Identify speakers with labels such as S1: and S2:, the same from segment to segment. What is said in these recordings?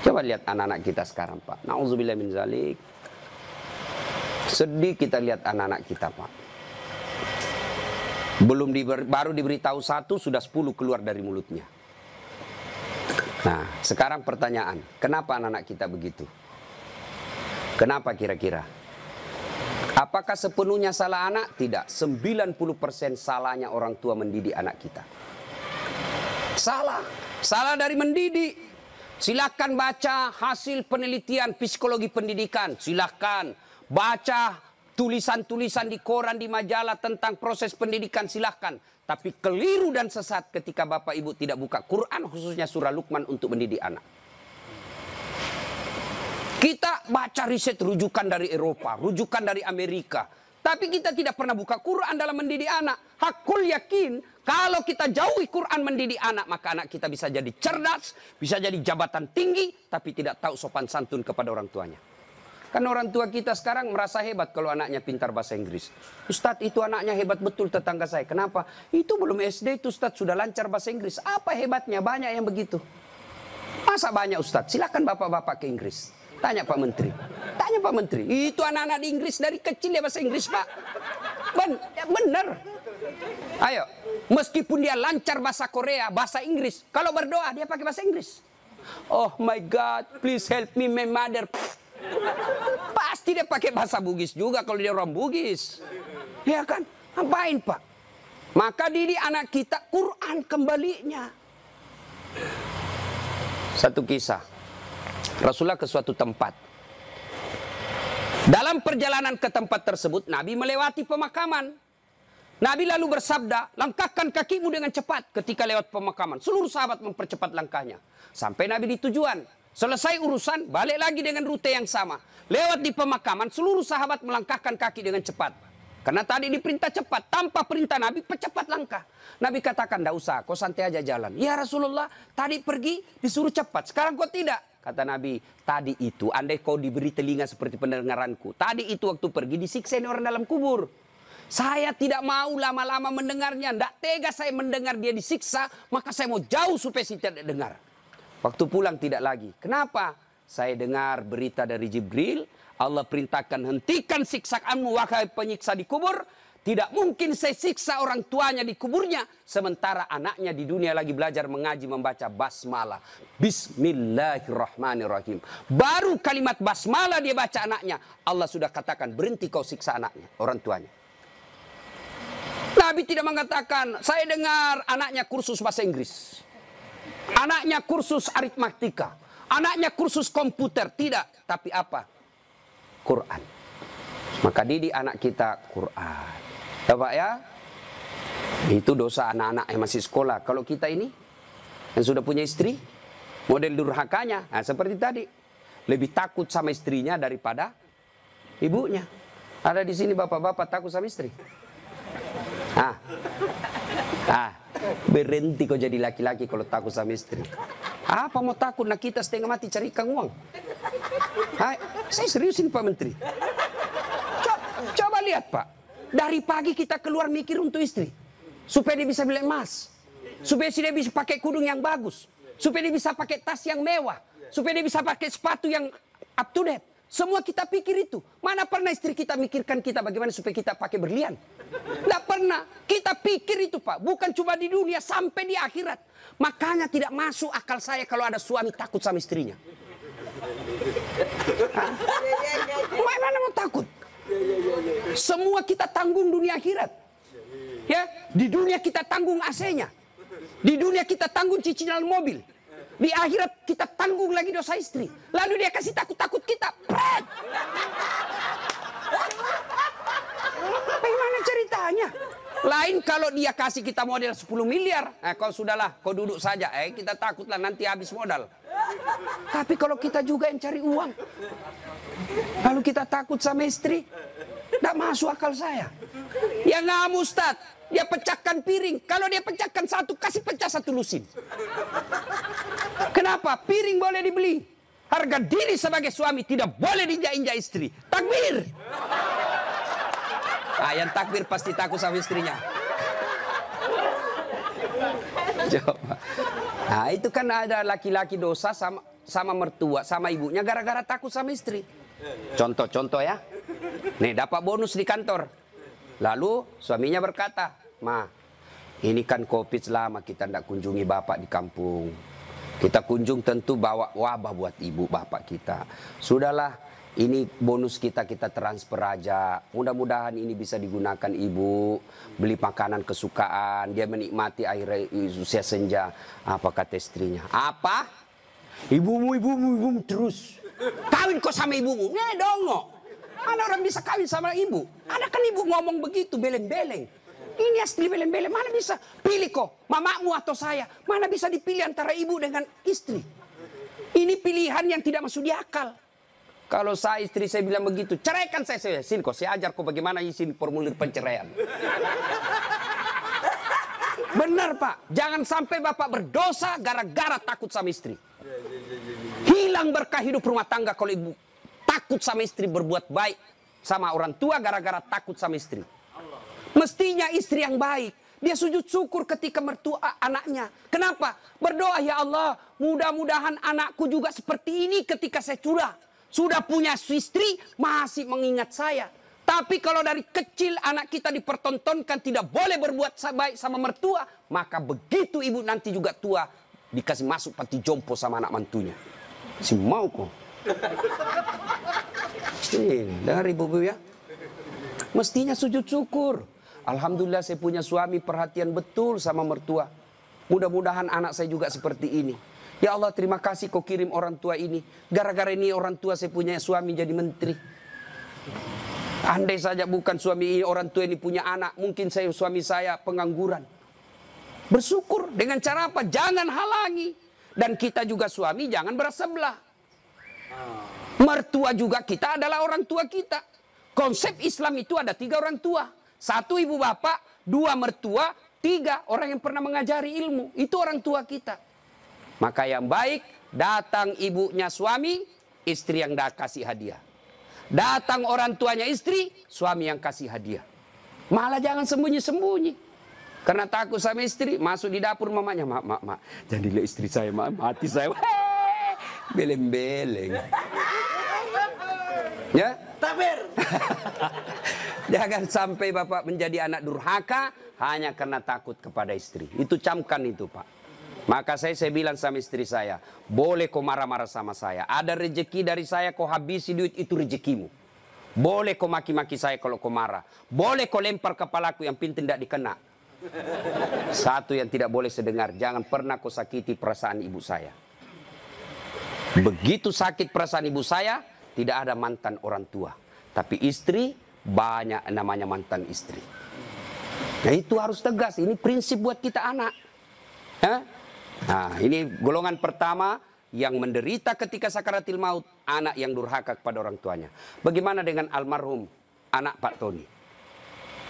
S1: Coba lihat anak-anak kita sekarang, Pak. Nauzubillah min zalik. Sedih kita lihat anak-anak kita, Pak. Baru diberitahu satu, sudah 10 keluar dari mulutnya. Nah, sekarang pertanyaan, kenapa anak-anak kita begitu? Kenapa kira-kira? Apakah sepenuhnya salah anak? Tidak. 90% salahnya orang tua mendidik anak kita. Salah. Salah dari mendidik. Silakan baca hasil penelitian psikologi pendidikan. Silakan baca tulisan-tulisan di koran, di majalah tentang proses pendidikan. Silakan. Tapi keliru dan sesat ketika Bapak Ibu tidak buka Quran, khususnya surah Luqman untuk mendidik anak. Kita baca riset rujukan dari Eropa, rujukan dari Amerika. Tapi kita tidak pernah buka Quran dalam mendidik anak. Hakul yakin, kalau kita jauhi Quran mendidik anak, maka anak kita bisa jadi cerdas, bisa jadi jabatan tinggi, tapi tidak tahu sopan santun kepada orang tuanya. Kan orang tua kita sekarang merasa hebat kalau anaknya pintar bahasa Inggris. Ustadz, itu anaknya hebat betul tetangga saya. Kenapa? Itu belum SD itu Ustadz sudah lancar bahasa Inggris. Apa hebatnya? Banyak yang begitu. Masa banyak Ustadz? Silakan bapak-bapak ke Inggris. Tanya Pak Menteri. Tanya Pak Menteri. Itu anak-anak di Inggris dari kecil ya bahasa Inggris, Pak. Bener. Ayo. Meskipun dia lancar bahasa Korea, bahasa Inggris. Kalau berdoa dia pakai bahasa Inggris. Oh my God, please help me my mother. Pasti dia pakai bahasa Bugis juga kalau dia orang Bugis. Ya kan? Ngapain Pak? Maka didik anak kita Quran kembalinya. Satu kisah. Rasulullah ke suatu tempat. Dalam perjalanan ke tempat tersebut, Nabi melewati pemakaman. Nabi lalu bersabda, langkahkan kakimu dengan cepat ketika lewat pemakaman. Seluruh sahabat mempercepat langkahnya. Sampai Nabi di tujuan. Selesai urusan, balik lagi dengan rute yang sama. Lewat di pemakaman, seluruh sahabat melangkahkan kaki dengan cepat. Karena tadi diperintah cepat, tanpa perintah Nabi, percepat langkah. Nabi katakan, tidak usah, kau santai aja jalan. Ya Rasulullah, tadi pergi disuruh cepat, sekarang kau tidak. Kata Nabi, tadi itu andai kau diberi telinga seperti pendengaranku. Tadi itu waktu pergi disiksa orang dalam kubur. Saya tidak mau lama-lama mendengarnya. Tidak tega saya mendengar dia disiksa. Maka saya mau jauh supaya saya tidak dengar. Waktu pulang tidak lagi. Kenapa? Saya dengar berita dari Jibril. Allah perintahkan hentikan siksaanmu wahai penyiksa di kubur. Tidak mungkin saya siksa orang tuanya di kuburnya. Sementara anaknya di dunia lagi belajar mengaji membaca basmalah. Bismillahirrahmanirrahim. Baru kalimat basmalah dia baca anaknya. Allah sudah katakan berhenti kau siksa anaknya, orang tuanya. Nabi tidak mengatakan saya dengar anaknya kursus bahasa Inggris. Anaknya kursus aritmatika. Anaknya kursus komputer. Tidak. Tapi apa? Quran. Maka didik anak kita Quran. Bapak ya, itu dosa anak-anak yang masih sekolah. Kalau kita ini, yang sudah punya istri, model durhakanya, nah seperti tadi, lebih takut sama istrinya daripada ibunya. Ada di sini bapak-bapak takut sama istri. Berhenti kau jadi laki-laki kalau takut sama istri. Apa mau takut? Nah kita setengah mati cari ikan uang. Saya seriusin Pak Menteri. Coba lihat Pak. Dari pagi kita keluar mikir untuk istri. Supaya dia bisa beli emas. Supaya dia bisa pakai kudung yang bagus. Supaya dia bisa pakai tas yang mewah. Supaya dia bisa pakai sepatu yang up to date. Semua kita pikir itu. Mana pernah istri kita mikirkan kita bagaimana supaya kita pakai berlian? Tidak pernah. Kita pikir itu Pak. Bukan cuma di dunia, sampai di akhirat. Makanya tidak masuk akal saya kalau ada suami takut sama istrinya. Mana mau takut? Semua kita tanggung dunia akhirat. Ya, di dunia kita tanggung AC-nya. Di dunia kita tanggung cicilan mobil. Di akhirat kita tanggung lagi dosa istri. Lalu dia kasih takut-takut kita. Pret! Bagaimana ceritanya? Lain kalau dia kasih kita model 10 miliar. Kau sudahlah, kau duduk saja. Kita takutlah nanti habis modal. Tapi kalau kita juga yang cari uang. Lalu kita takut sama istri. Tidak masuk akal saya. Dia ngamuk Ustaz. Dia pecahkan piring. Kalau dia pecahkan satu, kasih pecah satu lusin. Kenapa? Piring boleh dibeli. Harga diri sebagai suami tidak boleh diinjak-injak istri. Takbir. Yang takbir pasti takut sama istrinya. Coba. Nah, itu kan ada laki-laki dosa sama mertua, sama ibunya gara-gara takut sama istri. Contoh-contoh ya. Nih, dapat bonus di kantor. Lalu suaminya berkata, "Ma, ini kan COVID lama kita tidak kunjungi bapak di kampung. Kita kunjung tentu bawa wabah buat ibu bapak kita. Sudahlah, ini bonus kita transfer aja. Mudah-mudahan ini bisa digunakan ibu. Beli makanan kesukaan. Dia menikmati air usia senja." Apa kata istrinya? "Apa? Ibumu terus. Kawin kok sama ibumu? Dongo. Mana orang bisa kawin sama ibu? Ada kan ibu ngomong begitu, beleng-beleng. Ini asli beleng-beleng. Mana bisa pilih kok, mamamu atau saya? Mana bisa dipilih antara ibu dengan istri? Ini pilihan yang tidak masuk di akal." Kalau saya istri saya bilang begitu, ceraikan saya. Sini kok, saya ajar kok bagaimana isi formulir perceraian. Benar Pak, jangan sampai bapak berdosa gara-gara takut sama istri. Hilang berkah hidup rumah tangga kalau ibu takut sama istri, berbuat baik sama orang tua gara-gara takut sama istri. Mestinya istri yang baik, dia sujud syukur ketika mertua anaknya. Kenapa? Berdoa, "Ya Allah, mudah-mudahan anakku juga seperti ini ketika saya sudah punya istri, masih mengingat saya." Tapi kalau dari kecil anak kita dipertontonkan tidak boleh berbuat baik sama mertua, maka begitu ibu nanti juga tua, dikasih masuk panti jompo sama anak mantunya. Si mau kok. Dengar ibu-ibu ya. Mestinya sujud syukur. Alhamdulillah saya punya suami perhatian betul sama mertua. Mudah-mudahan anak saya juga seperti ini. Ya Allah, terima kasih kau kirim orang tua ini. Gara-gara ini orang tua saya punya suami jadi menteri. Andai saja bukan suami orang tua ini punya anak, mungkin suami saya pengangguran. Bersyukur dengan cara apa? Jangan halangi. Dan kita juga suami jangan bersebelah. Mertua juga kita adalah orang tua kita. Konsep Islam itu ada 3 orang tua. 1 ibu bapak, 2 mertua, 3 orang yang pernah mengajari ilmu. Itu orang tua kita. Maka yang baik, datang ibunya suami, istri yang kasih hadiah. Datang orang tuanya istri, suami yang kasih hadiah. Malah jangan sembunyi-sembunyi. Karena takut sama istri, masuk di dapur mamanya, "Mak, jangan dilihat istri saya, mati saya." Beleng-beleng. Ya?
S2: Takbir.
S1: Jangan sampai bapak menjadi anak durhaka hanya karena takut kepada istri. Itu camkan itu Pak. Maka saya bilang sama istri saya, boleh kau marah-marah sama saya. Ada rezeki dari saya, kau habisi duit, itu rezekimu. Boleh kau maki-maki saya kalau kau marah. Boleh kau lempar kepalaku, yang penting tidak dikena. Satu yang tidak boleh sedengar, jangan pernah kau sakiti perasaan ibu saya. Begitu sakit perasaan ibu saya, tidak ada mantan orang tua. Tapi istri, banyak namanya mantan istri. Nah itu harus tegas, ini prinsip buat kita anak. Nah ini golongan pertama yang menderita ketika sakaratil maut, anak yang durhaka kepada orang tuanya. Bagaimana dengan almarhum anak Pak Tony?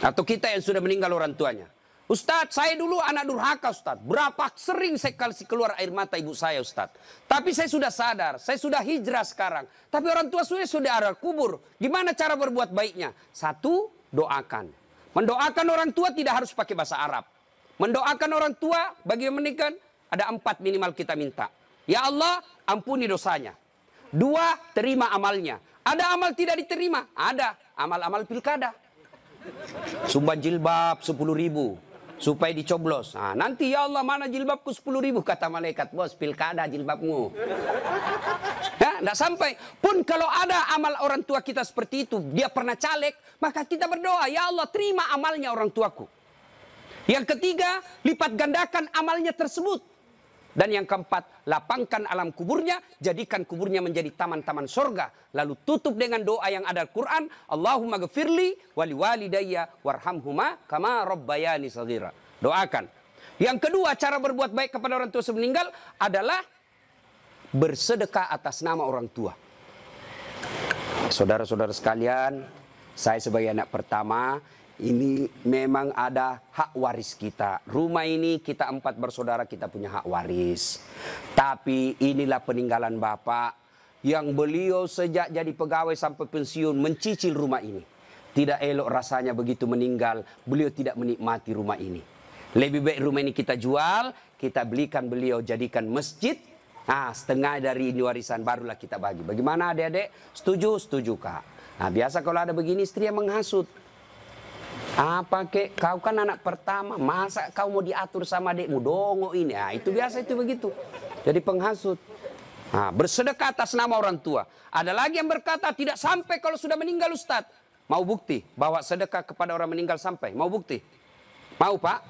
S1: Atau kita yang sudah meninggal orang tuanya? "Ustadz, saya dulu anak durhaka Ustadz. Berapa sering saya kasih keluar air mata ibu saya Ustadz. Tapi saya sudah sadar, saya sudah hijrah sekarang. Tapi orang tua sudah ada kubur. Gimana cara berbuat baiknya?" 1, doakan. Mendoakan orang tua tidak harus pakai bahasa Arab. Mendoakan orang tua bagi yang menikah, ada 4 minimal kita minta. Ya Allah, ampuni dosanya. 2, terima amalnya. Ada amal tidak diterima? Ada. Amal-amal pilkada. Sumbang jilbab 10.000. Supaya dicoblos. Nah, nanti ya Allah mana jilbabku 10.000, kata malaikat. "Bos, pilkada jilbabmu." Ya, tidak sampai. Pun kalau ada amal orang tua kita seperti itu, dia pernah caleg, maka kita berdoa, "Ya Allah, terima amalnya orang tuaku." Yang ketiga, lipat gandakan amalnya tersebut. Dan yang keempat, lapangkan alam kuburnya, jadikan kuburnya menjadi taman-taman surga. Lalu tutup dengan doa yang ada Al-Quran, "Allahumma ghafirli wali walidayya warhamhuma kama rabbayani shaghira." Doakan. Yang kedua, cara berbuat baik kepada orang tua semeninggal adalah bersedekah atas nama orang tua. Saudara-saudara sekalian, saya sebagai anak pertama, ini memang ada hak waris kita. Rumah ini kita 4 bersaudara, kita punya hak waris. Tapi inilah peninggalan Bapak yang beliau sejak jadi pegawai sampai pensiun mencicil rumah ini. Tidak elok rasanya begitu meninggal, beliau tidak menikmati rumah ini. Lebih baik rumah ini kita jual, kita belikan beliau jadikan masjid. Nah, setengah dari ini warisan barulah kita bagi. Bagaimana adik-adik? Setuju? Setuju, Kak. Nah, biasa kalau ada begini istri yang menghasut. Apa kek? Kau kan anak pertama, masa kau mau diatur sama adikmu? Dongo ini. Nah, itu biasa itu begitu. Jadi penghasut. Nah, bersedekah atas nama orang tua. Ada lagi yang berkata tidak sampai kalau sudah meninggal Ustadz. Mau bukti bahwa sedekah kepada orang meninggal sampai? Mau bukti? Mau, Pak?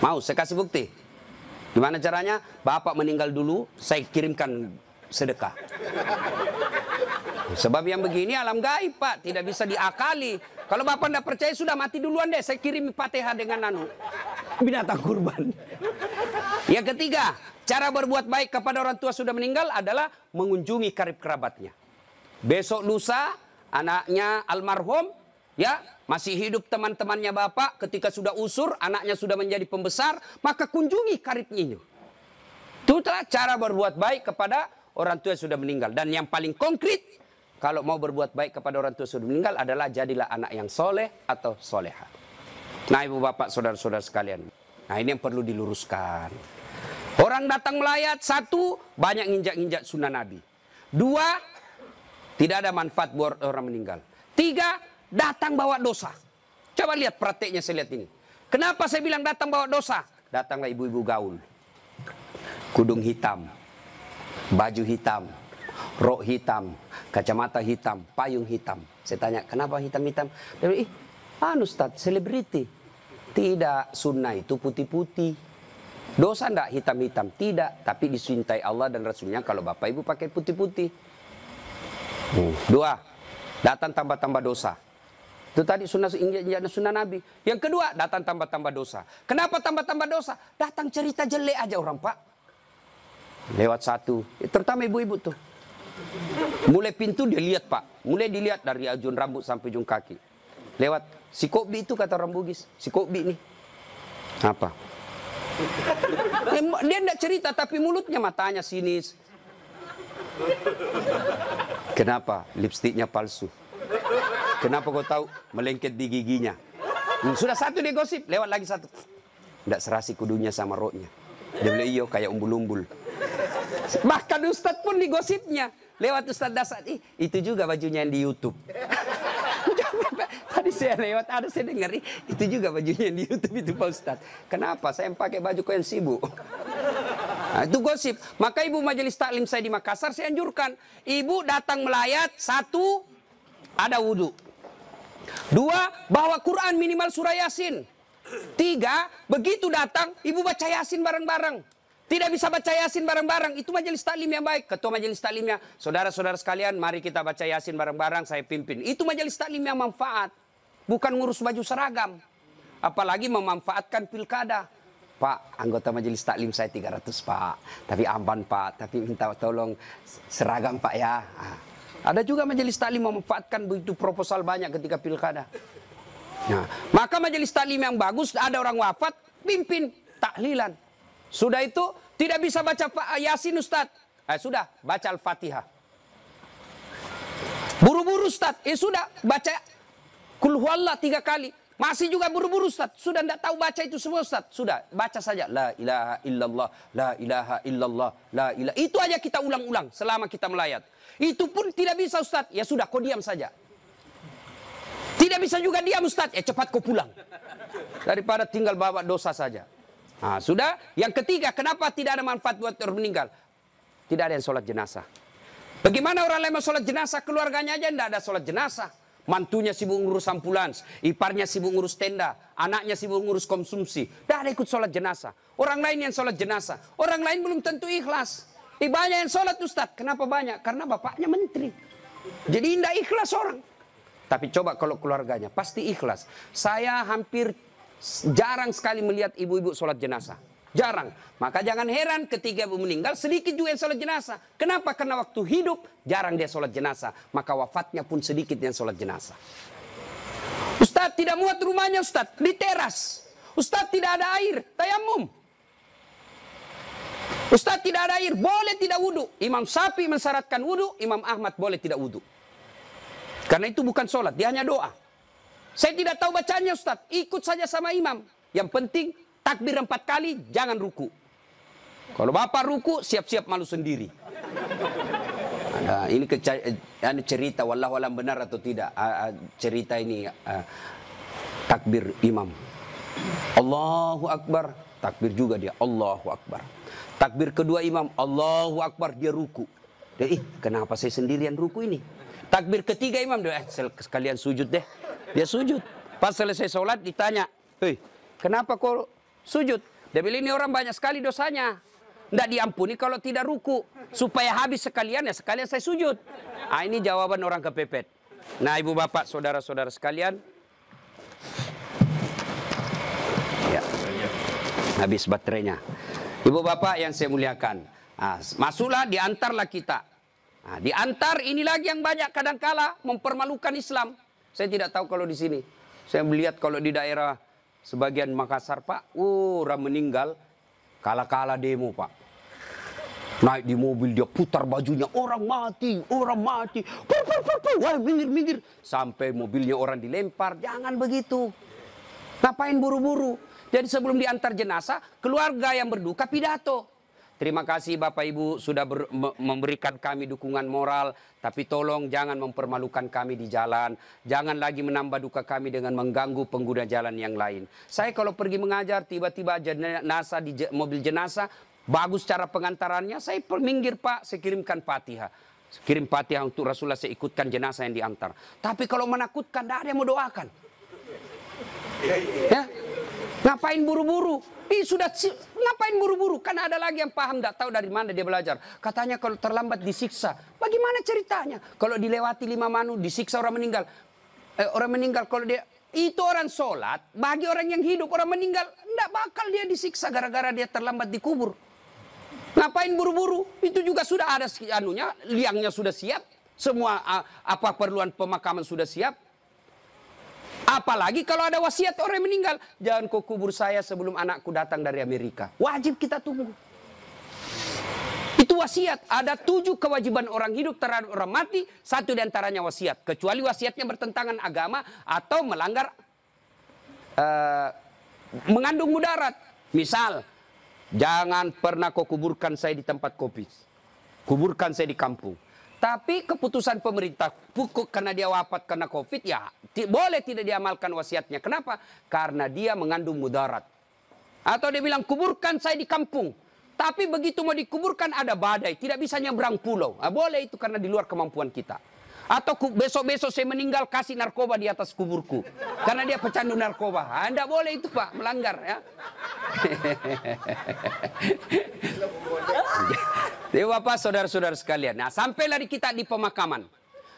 S1: Mau, saya kasih bukti. Gimana caranya? Bapak meninggal dulu, saya kirimkan sedekah. Sebab yang begini alam gaib, Pak. Tidak bisa diakali. Kalau Bapak tidak percaya, sudah mati duluan deh. Saya kirim Fatihah dengan binatang kurban. Yang ketiga, cara berbuat baik kepada orang tua sudah meninggal adalah mengunjungi karib kerabatnya. Besok lusa, anaknya almarhum, ya, masih hidup teman-temannya Bapak, ketika sudah usur, anaknya sudah menjadi pembesar, maka kunjungi karibnya. Itulah cara berbuat baik kepada orang tua yang sudah meninggal. Dan yang paling konkret, kalau mau berbuat baik kepada orang tua yang sudah meninggal adalah jadilah anak yang soleh atau soleha. Nah, ibu bapak, saudara-saudara sekalian. Nah, ini yang perlu diluruskan. Orang datang melayat, satu, banyak nginjak-nginjak sunnah Nabi. Dua, tidak ada manfaat buat orang meninggal. Tiga, datang bawa dosa. Coba lihat prakteknya, saya lihat ini. Kenapa saya bilang datang bawa dosa? Datanglah ibu-ibu gaul. Kudung hitam, baju hitam, rok hitam, kacamata hitam, payung hitam. Saya tanya, kenapa hitam-hitam? Dia bilang, Ustaz, selebriti. Tidak, sunnah itu putih-putih. Dosa enggak hitam-hitam? Tidak, tapi dicintai Allah dan Rasulnya kalau bapak ibu pakai putih-putih. Dua, datang tambah-tambah dosa. Itu tadi sunnah Nabi. Yang kedua, datang tambah-tambah dosa. Kenapa tambah-tambah dosa? Datang cerita jelek aja orang, Pak. Lewat satu, terutama ibu-ibu tuh. Mulai pintu dia lihat, Pak. Mulai dilihat dari ujung rambut sampai ujung kaki. Lewat, si Kobi itu kata orang Bugis. Si Kobi nih. Apa? Dia enggak cerita, tapi mulutnya, matanya sinis. Kenapa? Lipstiknya palsu. Kenapa kau tahu? Melengket di giginya. Sudah satu dia gosip, lewat lagi satu. Tidak serasi kudunya sama roknya. Dia bilang, iyo kayak umbul-umbul. Bahkan Ustadz pun digosipnya. Lewat Ustadz Dasar, itu juga bajunya yang di YouTube. Tadi saya lewat, ada saya dengar, itu juga bajunya yang di YouTube itu Pak Ustadz. Kenapa? Saya pakai baju kau yang sibuk. Nah, itu gosip. Maka ibu majelis taklim saya di Makassar, saya anjurkan. Ibu datang melayat, satu, ada wudhu. Dua, bawa Quran minimal surah Yasin. Tiga, begitu datang, ibu baca Yasin bareng-bareng. Tidak bisa baca Yasin bareng-bareng, itu majelis taklim yang baik. Ketua majelis taklimnya, saudara-saudara sekalian, mari kita baca Yasin bareng-bareng, saya pimpin. Itu majelis taklim yang manfaat. Bukan ngurus baju seragam. Apalagi memanfaatkan pilkada. Pak, anggota majelis taklim saya 300, Pak. Tapi amban, Pak. Tapi minta tolong seragam, Pak, ya. Ada juga majelis taklim memanfaatkan begitu proposal banyak ketika pilkada. Nah, maka majelis taklim yang bagus, ada orang wafat, pimpin tahlilan. Sudah itu, tidak bisa baca Yasin, Ustaz. Sudah, baca Al-Fatihah. Buru-buru, Ustaz. Sudah, baca Qul huwallah 3 kali. Masih juga buru-buru, Ustaz. Sudah tidak tahu baca itu semua, Ustaz. Sudah, baca saja. La ilaha illallah, la ilaha illallah, la ilaha. Itu aja kita ulang-ulang selama kita melayat. Itu pun tidak bisa, Ustaz. Ya sudah, kau diam saja. Tidak bisa juga diam, Ustaz. Ya cepat kau pulang. Daripada tinggal bawa dosa saja. Nah, sudah. Yang ketiga, kenapa tidak ada manfaat buat orang meninggal? Tidak ada yang sholat jenazah. Bagaimana orang lain mau sholat jenazah? Keluarganya aja tidak ada sholat jenazah. Mantunya sibuk ngurus ambulans, iparnya sibuk ngurus tenda, anaknya sibuk ngurus konsumsi. Tidak ada ikut sholat jenazah. Orang lain yang sholat jenazah. Orang lain belum tentu ikhlas. Banyak yang sholat, Ustaz. Kenapa banyak? Karena bapaknya menteri. Jadi tidak ikhlas orang. Tapi coba kalau keluarganya, pasti ikhlas. Saya hampir jarang sekali melihat ibu-ibu sholat jenazah. Jarang. Maka jangan heran ketika ibu meninggal, sedikit juga yang sholat jenazah. Kenapa? Karena waktu hidup, jarang dia sholat jenazah. Maka wafatnya pun sedikit yang sholat jenazah. Ustaz tidak muat rumahnya, Ustaz. Di teras. Ustaz tidak ada air. Tayamum. Ustaz tidak ada air. Boleh tidak wudhu. Imam Syafi'i mensyaratkan wudhu. Imam Ahmad boleh tidak wudhu. Karena itu bukan sholat. Dia hanya doa. Saya tidak tahu bacanya, Ustaz. Ikut saja sama imam. Yang penting takbir 4 kali, jangan ruku. Kalau bapak ruku, siap-siap malu sendiri. Nah, ini cerita, wallahu alam benar atau tidak. Cerita ini takbir imam. Allahu Akbar, takbir juga dia, Allahu Akbar. Takbir kedua imam, Allahu Akbar, dia ruku. Dia, kenapa saya sendirian ruku ini? Takbir ketiga imam, dia, sekalian sujud deh. Dia sujud. Pas selesai sholat ditanya, hei, kenapa kau sujud? Dia bilang, ini orang banyak sekali dosanya. Tidak diampuni kalau tidak ruku. Supaya habis sekalian, ya sekalian saya sujud. Ini jawaban orang kepepet. Nah, ibu bapak, saudara-saudara sekalian. Ya. Habis baterainya. Ibu bapak yang saya muliakan. Masuklah, diantarlah kita. Diantar ini lagi yang banyak kadangkala mempermalukan Islam. Saya tidak tahu kalau di sini. Saya melihat kalau di daerah sebagian Makassar, Pak, orang meninggal. Kala-kala demo, Pak. Naik di mobil, dia putar bajunya. Orang mati, orang mati. Wah, minggir. Sampai mobilnya orang dilempar. Jangan begitu. Ngapain buru-buru? Jadi sebelum diantar jenazah, keluarga yang berduka pidato. Terima kasih Bapak Ibu sudah memberikan kami dukungan moral. Tapi tolong jangan mempermalukan kami di jalan. Jangan lagi menambah duka kami dengan mengganggu pengguna jalan yang lain. Saya kalau pergi mengajar, tiba-tiba jenazah di mobil jenazah, bagus cara pengantarannya, saya minggir Pak, saya kirimkan Fatihah. Kirim Fatihah untuk Rasulullah, saya ikutkan jenazah yang diantar. Tapi kalau menakutkan, tidak ada yang mau doakan. Ya? Ngapain buru-buru? Ngapain buru-buru? Kan ada lagi yang paham, tidak tahu dari mana dia belajar. Katanya kalau terlambat disiksa. Bagaimana ceritanya? Kalau dilewati 5 manu, disiksa orang meninggal. Orang meninggal kalau dia... Itu orang sholat, bagi orang yang hidup, orang meninggal, tidak bakal dia disiksa gara-gara dia terlambat dikubur. Ngapain buru-buru? Itu juga sudah ada liangnya sudah siap. Semua apa perluan pemakaman sudah siap. Apalagi kalau ada wasiat orang yang meninggal. Jangan kau kubur saya sebelum anakku datang dari Amerika. Wajib kita tunggu. Itu wasiat. Ada 7 kewajiban orang hidup terhadap orang mati. 1 diantaranya wasiat. Kecuali wasiatnya bertentangan agama atau melanggar mengandung mudarat. Misal, jangan pernah kau kuburkan saya di tempat kopi. Kuburkan saya di kampung. Tapi keputusan pemerintah pukul karena dia wafat karena COVID, ya boleh tidak diamalkan wasiatnya. Kenapa? Karena dia mengandung mudarat. Atau dia bilang kuburkan saya di kampung. Tapi begitu mau dikuburkan ada badai, tidak bisa nyebrang pulau. Boleh itu karena di luar kemampuan kita. Atau besok-besok saya meninggal kasih narkoba di atas kuburku. Karena dia pecandu narkoba. Tidak boleh itu Pak, melanggar ya. Jadi Bapak, saudara-saudara sekalian. Nah, sampailah kita di pemakaman.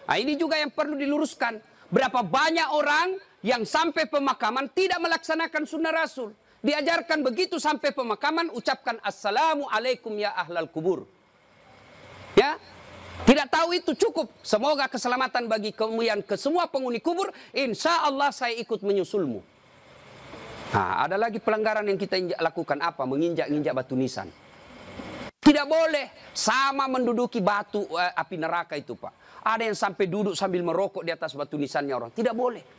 S1: Nah, ini juga yang perlu diluruskan. Berapa banyak orang yang sampai pemakaman tidak melaksanakan sunnah Rasul. Diajarkan begitu sampai pemakaman, ucapkan Assalamualaikum ya ahlal kubur. Ya, tidak tahu itu cukup. Semoga keselamatan bagi kemuliaan ke semua penghuni kubur. Insya Allah saya ikut menyusulmu. Nah, ada lagi pelanggaran yang kita lakukan apa? Menginjak-injak batu nisan. Tidak boleh sama menduduki batu api neraka itu Pak. Ada yang sampai duduk sambil merokok di atas batu nisannya orang. Tidak boleh.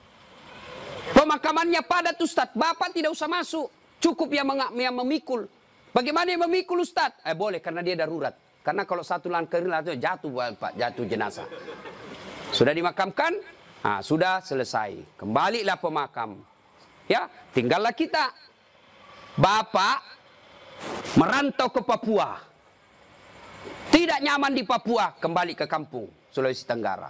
S1: Pemakamannya padat Ustadz. Bapak tidak usah masuk. Cukup yang memikul. Bagaimana yang memikul Ustadz? Boleh karena dia darurat. Karena kalau satu langkah jatuh Pak, jatuh jenazah. Sudah dimakamkan? Nah, sudah selesai. Kembalilah pemakam. Ya, tinggallah kita. Bapak merantau ke Papua. Tidak nyaman di Papua, kembali ke kampung, Sulawesi Tenggara.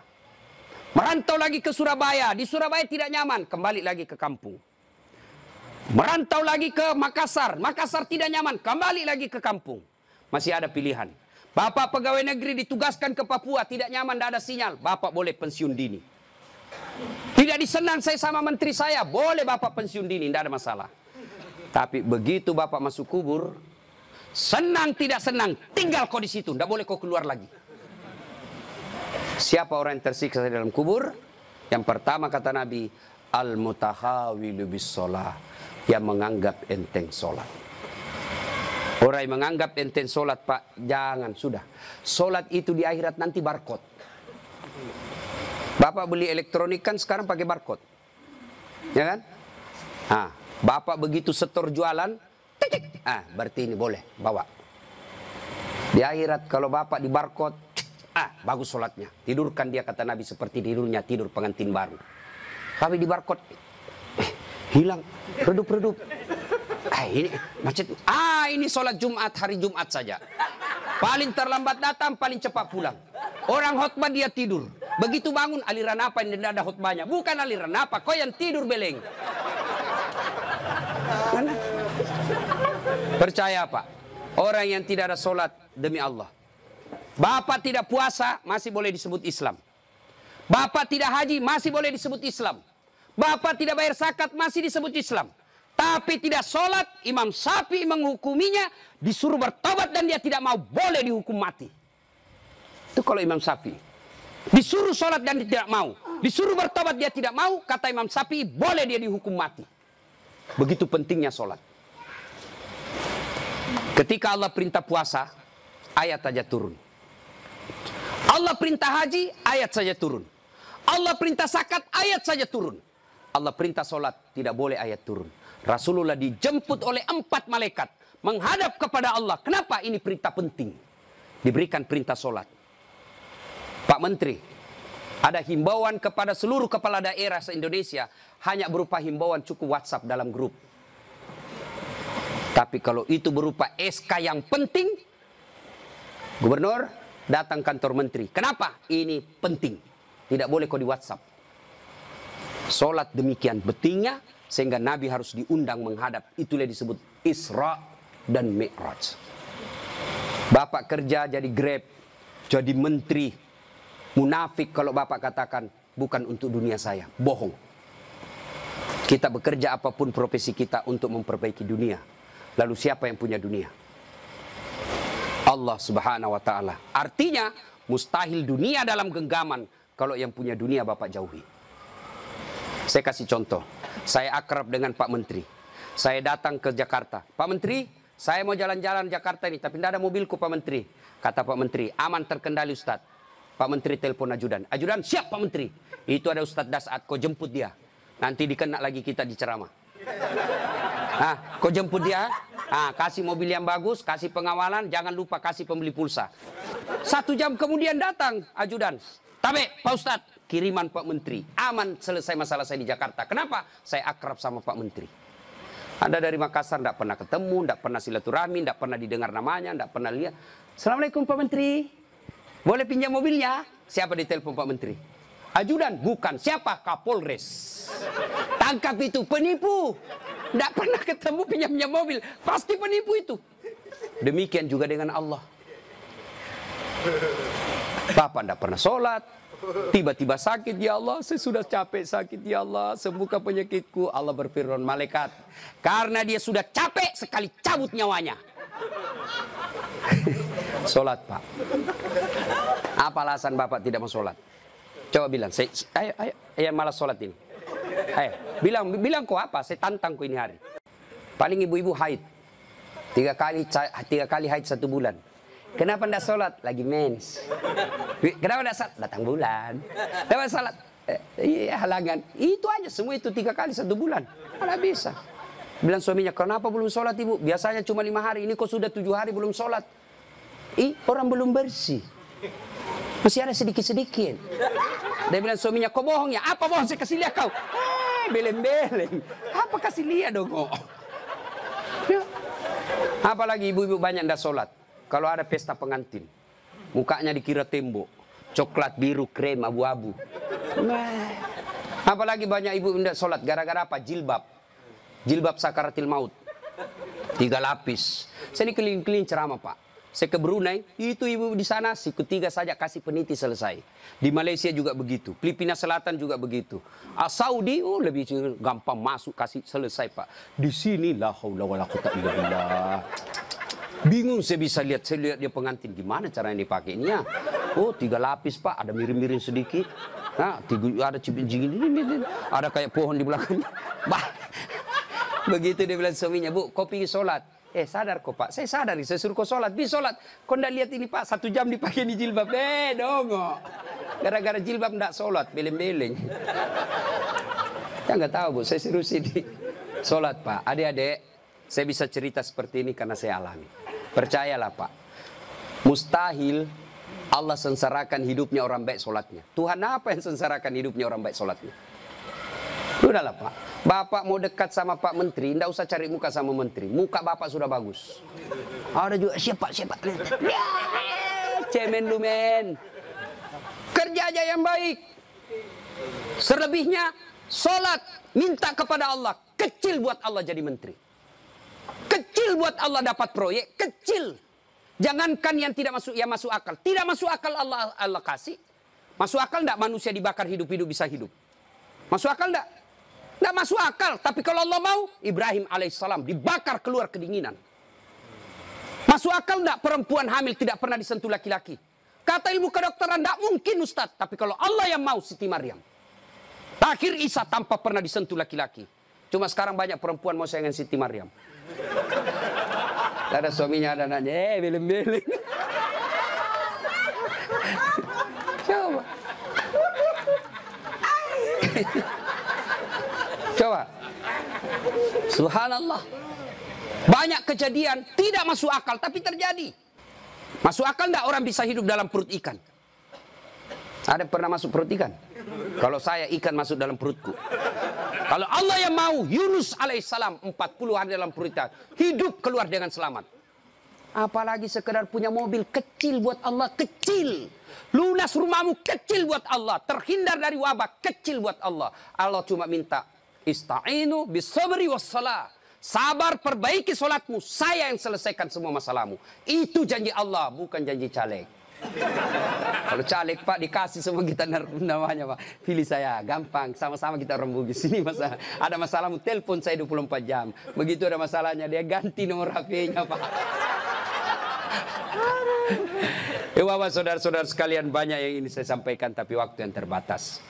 S1: Merantau lagi ke Surabaya, di Surabaya tidak nyaman, kembali lagi ke kampung. Merantau lagi ke Makassar, Makassar tidak nyaman, kembali lagi ke kampung. Masih ada pilihan. Bapak pegawai negeri ditugaskan ke Papua, tidak nyaman, tidak ada sinyal, Bapak boleh pensiun dini. Tidak disenang saya sama menteri saya, boleh Bapak pensiun dini, tidak ada masalah. Tapi begitu Bapak masuk kubur, senang tidak senang, tinggal kau di situ, tidak boleh kau keluar lagi. Siapa orang yang tersiksa di dalam kubur? Yang pertama kata Nabi, al-mutahawilu bis-sholah, yang menganggap enteng sholat. Orang yang menganggap enteng sholat Pak, jangan, sudah. Sholat itu di akhirat nanti barcode. Bapak beli elektronik kan sekarang pakai barcode. Ya kan? Nah, Bapak begitu setor jualan, cek, cek. Berarti ini boleh, bawa. Di akhirat kalau bapak di barcode, bagus sholatnya. Tidurkan dia, kata Nabi, seperti tidurnya tidur pengantin baru. Tapi di barcode, hilang, redup-redup. Ini macet. Ini sholat Jumat, hari Jumat saja. Paling terlambat datang, paling cepat pulang. Orang khotbah dia tidur. Begitu bangun, aliran apa yang tidak ada khotbahnya? Bukan aliran apa, kau yang tidur beleng. Mana? Percaya Pak, orang yang tidak ada sholat demi Allah. Bapak tidak puasa, masih boleh disebut Islam. Bapak tidak haji, masih boleh disebut Islam. Bapak tidak bayar zakat, masih disebut Islam. Tapi tidak sholat, Imam Syafi'i menghukuminya, disuruh bertobat dan dia tidak mau, boleh dihukum mati. Itu kalau Imam Syafi'i. Disuruh sholat dan dia tidak mau. Disuruh bertobat dia tidak mau, kata Imam Syafi'i, boleh dia dihukum mati. Begitu pentingnya sholat. Ketika Allah perintah puasa, ayat saja turun. Allah perintah haji, ayat saja turun. Allah perintah zakat, ayat saja turun. Allah perintah sholat, tidak boleh ayat turun. Rasulullah dijemput oleh 4 malaikat menghadap kepada Allah. Kenapa? Ini perintah penting. Diberikan perintah sholat. Pak Menteri, ada himbauan kepada seluruh kepala daerah se-Indonesia, hanya berupa himbauan cukup WhatsApp dalam grup. Tapi kalau itu berupa SK yang penting, Gubernur datang kantor menteri. Kenapa? Ini penting. Tidak boleh kok di WhatsApp. Sholat demikian pentingnya, sehingga Nabi harus diundang menghadap. Itulah disebut Isra dan Mi'raj. Bapak kerja jadi Grab, jadi menteri. Munafik kalau Bapak katakan, bukan untuk dunia saya. Bohong. Kita bekerja apapun profesi kita untuk memperbaiki dunia. Lalu siapa yang punya dunia? Allah Subhanahu wa ta'ala. Artinya, mustahil dunia dalam genggaman kalau yang punya dunia Bapak jauhi. Saya kasih contoh. Saya akrab dengan Pak Menteri. Saya datang ke Jakarta. Pak Menteri, saya mau jalan-jalan Jakarta ini, tapi tidak ada mobilku Pak Menteri. Kata Pak Menteri, aman terkendali Ustadz. Pak Menteri telepon ajudan. Ajudan, siap Pak Menteri. Itu ada Ustadz Dasat, kau jemput dia. Nanti dikena lagi kita di ceramah. Kau jemput dia. Kasih mobil yang bagus, kasih pengawalan, jangan lupa kasih pembeli pulsa. 1 jam kemudian datang ajudan. Tabe, Pak Ustadz, kiriman Pak Menteri. Aman, selesai masalah saya di Jakarta. Kenapa? Saya akrab sama Pak Menteri. Anda dari Makassar tidak pernah ketemu, tidak pernah silaturahmi, tidak pernah didengar namanya, tidak pernah lihat. Assalamualaikum Pak Menteri. Boleh pinjam mobilnya? Siapa ditelepon Pak Menteri? Ajudan, bukan. Siapa? Kapolres. Tangkap itu, penipu. Tidak pernah ketemu pinjamnya mobil. Pasti penipu itu. Demikian juga dengan Allah. Bapak tidak pernah sholat. Tiba-tiba sakit, ya Allah, saya sudah capek sakit, ya Allah, sembuhkan penyakitku. Allah berfirman, malaikat, karena dia sudah capek, sekali cabut nyawanya. Sholat Pak. Apa alasan Bapak tidak mau sholat? Coba bilang, ayo malas sholat ini. Ayo, bilang kok apa? Saya tantang kok ini hari. Paling ibu-ibu haid. 3 kali haid 1 bulan. Kenapa tidak sholat? Lagi mens. Kenapa tidak sholat? Datang bulan. Kenapa sholat? Halangan. Itu aja, semua itu 3 kali 1 bulan. Mana bisa. Bilang suaminya, kenapa belum sholat ibu? Biasanya cuma 5 hari, ini kok sudah 7 hari belum sholat. Orang belum bersih. Masih ada sedikit-sedikit. Dia bilang suaminya, kok bohong ya? Apa bohong? Saya kasih lihat kau. Beleng-beleng. Apa kasih lihat dong kok? Apalagi ibu-ibu banyak tidak sholat. Kalau ada pesta pengantin, mukanya dikira tembok, coklat, biru, krem, abu-abu. Apalagi banyak ibu tidak sholat, gara-gara apa? Jilbab. Jilbab sakaratil maut. 3 lapis. Saya ini keliling-keliling ceramah Pak. Saya ke Brunei, itu ibu di sana, siku 3 saja kasih peniti selesai. Di Malaysia juga begitu, Filipina Selatan juga begitu. Saudi, lebih gampang masuk, kasih selesai Pak. Di sini la haula wala quwwata illa billah. Bingung saya bisa lihat, dia pengantin gimana caranya dipakainya. 3 lapis Pak, ada miring-miring sedikit. Ada cipin-cipin ini, ada kayak pohon di belakangnya. Begitu dia bilang suaminya, Bu, kau pergi sholat. Sadar kok Pak, saya sadar, saya suruh kau sholat. Pergi sholat, kau tidak lihat ini Pak, 1 jam dipakai di jilbab. Dongo. Gara-gara jilbab tidak sholat, beleng-beleng. Ya nggak tahu Bu, saya suruh sini sholat Pak. Adik-adik, saya bisa cerita seperti ini karena saya alami. Percayalah Pak, mustahil Allah sengsarakan hidupnya orang baik sholatnya. Tuhan apa yang sengsarakan hidupnya orang baik sholatnya? Udahlah Pak, Bapak mau dekat sama Pak Menteri, tidak usah cari muka sama Menteri. Muka Bapak sudah bagus. Ada juga, siapa? Ya, cemen lu men. Kerja aja yang baik. Selebihnya, sholat, minta kepada Allah. Kecil buat Allah jadi menteri. Kecil buat Allah dapat proyek, kecil. Jangankan yang tidak masuk, yang masuk akal. Tidak masuk akal Allah kasih. Masuk akal enggak manusia dibakar hidup-hidup bisa hidup? Masuk akal enggak? Enggak masuk akal. Tapi kalau Allah mau, Ibrahim alaihissalam dibakar keluar kedinginan. Masuk akal enggak perempuan hamil tidak pernah disentuh laki-laki? Kata ilmu kedokteran enggak mungkin Ustaz. Tapi kalau Allah yang mau, Siti Maryam. Akhir Isa tanpa pernah disentuh laki-laki. Cuma sekarang banyak perempuan mau sayangan Siti Maryam. Ada suaminya, ada anaknya, beleng-beleng. Coba. Coba. Subhanallah. Banyak kejadian tidak masuk akal tapi terjadi. Masuk akal enggak orang bisa hidup dalam perut ikan? Ada pernah masuk perut ikan? Kalau saya ikan masuk dalam perutku. Kalau Allah yang mau, Yunus alaihissalam 40 hari dalam perut ikan, hidup keluar dengan selamat. Apalagi sekedar punya mobil kecil buat Allah, kecil. Lunas rumahmu kecil buat Allah, terhindar dari wabah kecil buat Allah. Allah cuma minta ista'inu bisabri wassalah. Sabar, perbaiki solatmu, saya yang selesaikan semua masalahmu. Itu janji Allah, bukan janji caleg. Kalau caleg Pak dikasih semua kita namanya Pak, pilih saya, gampang, sama-sama kita orang Bugis. Ini masalah, ada masalahmu telepon saya 24 jam. Begitu ada masalahnya dia ganti nomor HP-nya Pak. Bapak saudara-saudara sekalian, banyak yang ini saya sampaikan tapi waktu yang terbatas.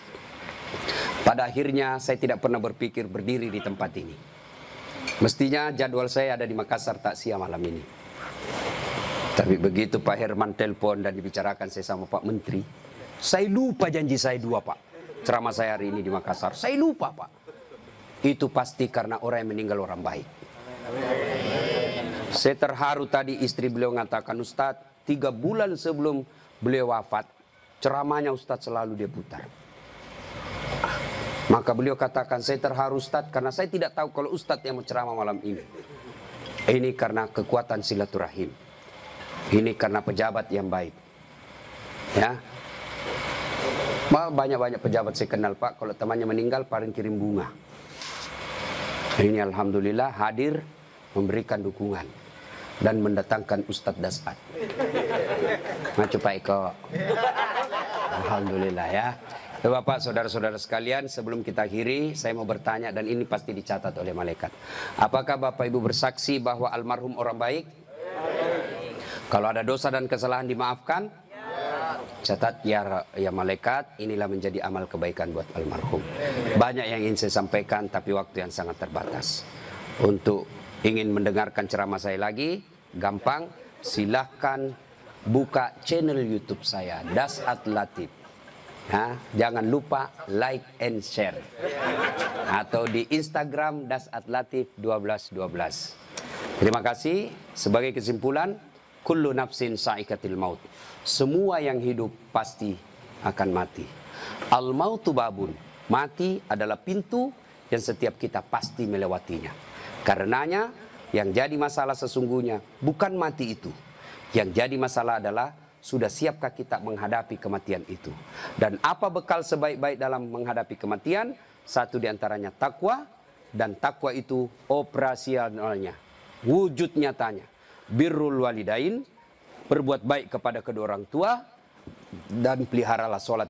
S1: Pada akhirnya saya tidak pernah berpikir berdiri di tempat ini. Mestinya jadwal saya ada di Makassar takziah malam ini. Tapi begitu Pak Herman telepon dan dibicarakan saya sama Pak Menteri, saya lupa janji saya 2 Pak. Ceramah saya hari ini di Makassar, saya lupa Pak. Itu pasti karena orang yang meninggal orang baik. Saya terharu tadi istri beliau mengatakan, Ustadz 3 bulan sebelum beliau wafat, ceramahnya Ustadz selalu dia putar. Maka beliau katakan, saya terharu Ustadz karena saya tidak tahu kalau Ustadz yang mau ceramah malam ini. Ini karena kekuatan silaturahim. Ini karena pejabat yang baik. Ya. Banyak-banyak pejabat saya kenal Pak, kalau temannya meninggal paling kirim bunga. Ini alhamdulillah hadir memberikan dukungan dan mendatangkan Ustadz Dasat. Maju Pak Eko. Alhamdulillah ya. Bapak, saudara-saudara sekalian, sebelum kita akhiri, saya mau bertanya dan ini pasti dicatat oleh malaikat. Apakah Bapak Ibu bersaksi bahwa almarhum orang baik? Kalau ada dosa dan kesalahan dimaafkan? Catat ya malaikat, inilah menjadi amal kebaikan buat almarhum. Banyak yang ingin saya sampaikan tapi waktu yang sangat terbatas. Untuk ingin mendengarkan ceramah saya lagi, gampang, silahkan buka channel YouTube saya, Dasat Latif. Jangan lupa like and share. Atau di Instagram Dasat Latif 1212. Terima kasih. Sebagai kesimpulan, kullu nafsin sa'ikatil maut. Semua yang hidup pasti akan mati. Al mautu babun. Mati adalah pintu yang setiap kita pasti melewatinya. Karenanya yang jadi masalah sesungguhnya bukan mati itu. Yang jadi masalah adalah sudah siapkah kita menghadapi kematian itu. Dan apa bekal sebaik-baik dalam menghadapi kematian? Satu diantaranya takwa. Dan takwa itu operasionalnya, wujud nyatanya. Birrul walidain, berbuat baik kepada kedua orang tua, dan peliharalah sholat